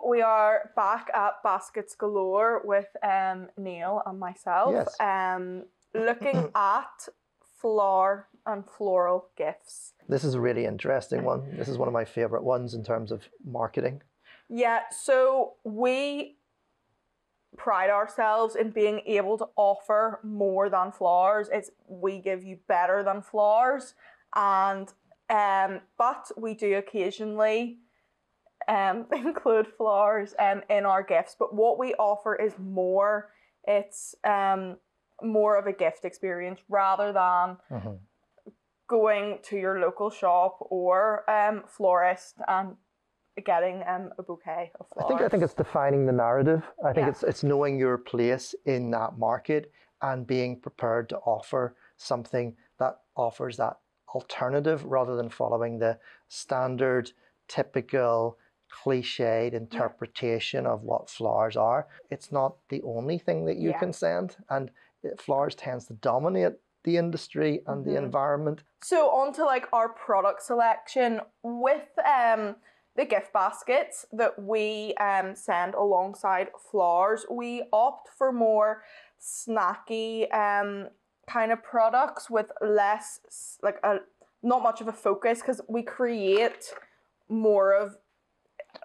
we are back at Baskets Galore with Neil and myself, Yes. Looking at flower and floral gifts. This is a really interesting one. This is one of my favorite ones in terms of marketing. Yeah, so we pride ourselves in being able to offer more than flowers. We give you better than flowers, and but we do occasionally include flowers in our gifts. But what we offer is more. It's more of a gift experience rather than going to your local shop or florist and getting a bouquet of flowers. I think it's defining the narrative. I think it's knowing your place in that market and being prepared to offer something that offers that alternative rather than following the standard, typical, cliched interpretation of what flowers are. It's not the only thing that you can send, and flowers tends to dominate the industry and the environment. So on to like our product selection with the gift baskets that we send alongside flowers. We opt for more snacky kind of products with less, not much of a focus, because we create more of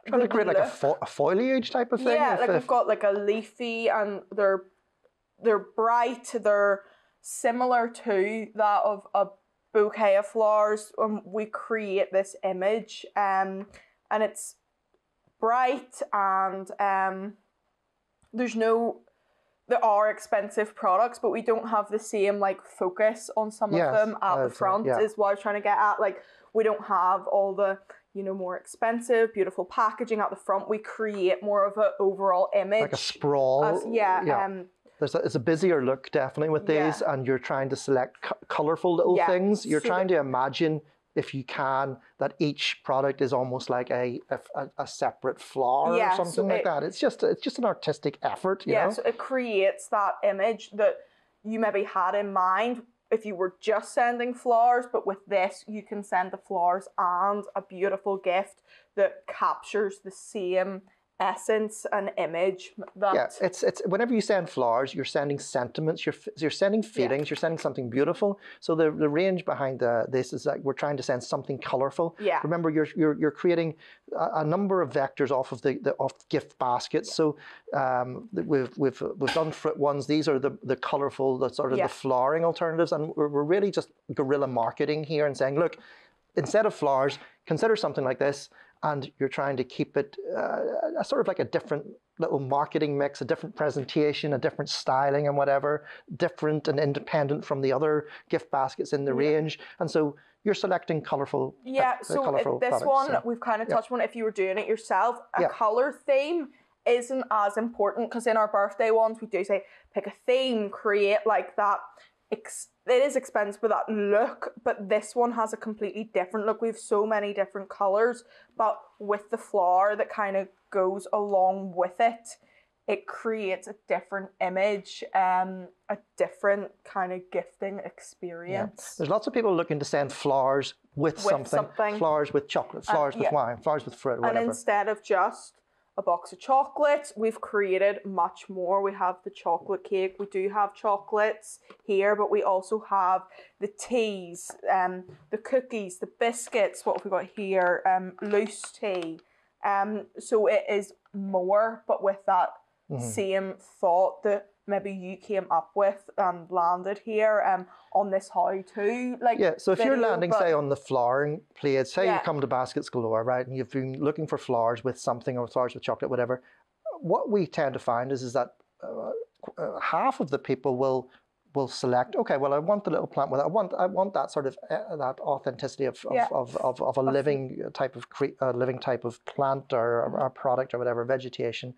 trying to create like a foliage type of thing. Yeah, like we've got like a leafy, and they're bright, they're similar to that of a bouquet of flowers. We create this image and it's bright, and there are expensive products, but we don't have the same like focus on some of them at the front is what I was trying to get at. Like, we don't have all the more expensive, beautiful packaging at the front. We create more of an overall image. Like a sprawl. It's a busier look, definitely, with these, and you're trying to select colourful little things. You're trying to imagine, if you can, that each product is almost like a separate flower or something like that. It's just an artistic effort, you know? So it creates that image that you maybe had in mind if you were just sending flowers, but with this, you can send the flowers and a beautiful gift that captures the same essence and image. It's whenever you send flowers, you're sending sentiments, you're sending feelings, you're sending something beautiful. So the range behind this is that we're trying to send something colorful. Remember, you're creating a number of vectors off of the gift baskets. So we've done fruit ones. These are the colorful, the sort of the flowering alternatives, and we're really just guerrilla marketing here and saying, look, instead of flowers, consider something like this. And you're trying to keep it a sort of like a different little marketing mix, a different presentation, a different styling and whatever, different and independent from the other gift baskets in the range. And so you're selecting colourful so this one, we've kind of touched on, if you were doing it yourself, a colour theme isn't as important, because in our birthday ones, we do say, pick a theme, create like that. It is expensive for that look, but this one has a completely different look. We have so many different colours, but with the flower that kind of goes along with it, it creates a different image, a different kind of gifting experience. There's lots of people looking to send flowers with something. Flowers with chocolate, flowers with wine, flowers with fruit, whatever. And instead of just a box of chocolates, we've created much more. We have the chocolate cake. We do have chocolates here, but we also have the teas, the cookies, the biscuits. What have we got here? Loose tea. So it is more, but with that same thought that maybe you came up with and landed here on this how-to so if you're landing, say, on the flowering plate, say you come to Baskets Galore, right, and you've been looking for flowers with something, or flowers with chocolate, whatever, what we tend to find is that half of the people will select, okay, well, I want the little plant with it. I want that sort of that authenticity of a living type of plant or a product or whatever, vegetation.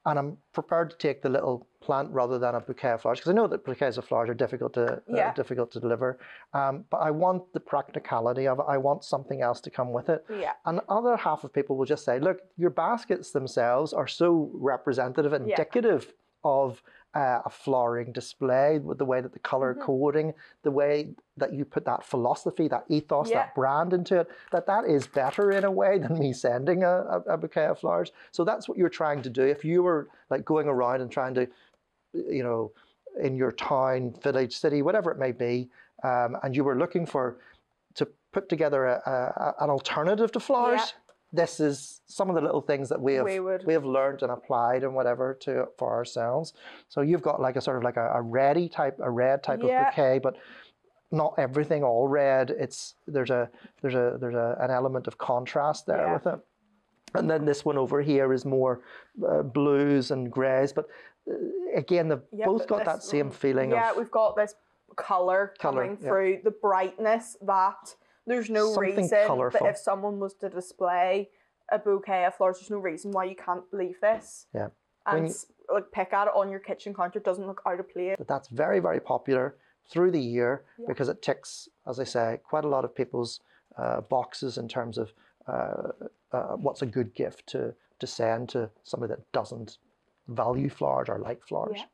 And I'm prepared to take the little plant rather than a bouquet of flowers, because I know that bouquets of flowers are difficult to deliver. But I want the practicality of it. I want something else to come with it. And the other half of people will just say, look, your baskets themselves are so representative, indicative of a flowering display, with the way that the color coding, the way that you put that philosophy, that ethos, that brand into it, that is better in a way than me sending a bouquet of flowers. So that's what you're trying to do. If you were like going around and trying to, you know, in your town, village, city, whatever it may be, and you were looking to put together an alternative to flowers, this is some of the little things that we have learned and applied and whatever for ourselves. So you've got like a sort of like a red type of bouquet, but not everything all red. There's an element of contrast there with it. And then this one over here is more blues and greys, but again, they've both got that same feeling. Yeah, we've got this color coming through, the brightness, that there's no reason that if someone was to display a bouquet of flowers, there's no reason why you can't leave this. Yeah. And like pick at it on your kitchen counter. It doesn't look out of place. But that's very, very popular through the year because it ticks, as I say, quite a lot of people's boxes in terms of what's a good gift to send to somebody that doesn't value flowers or like flowers. Yeah.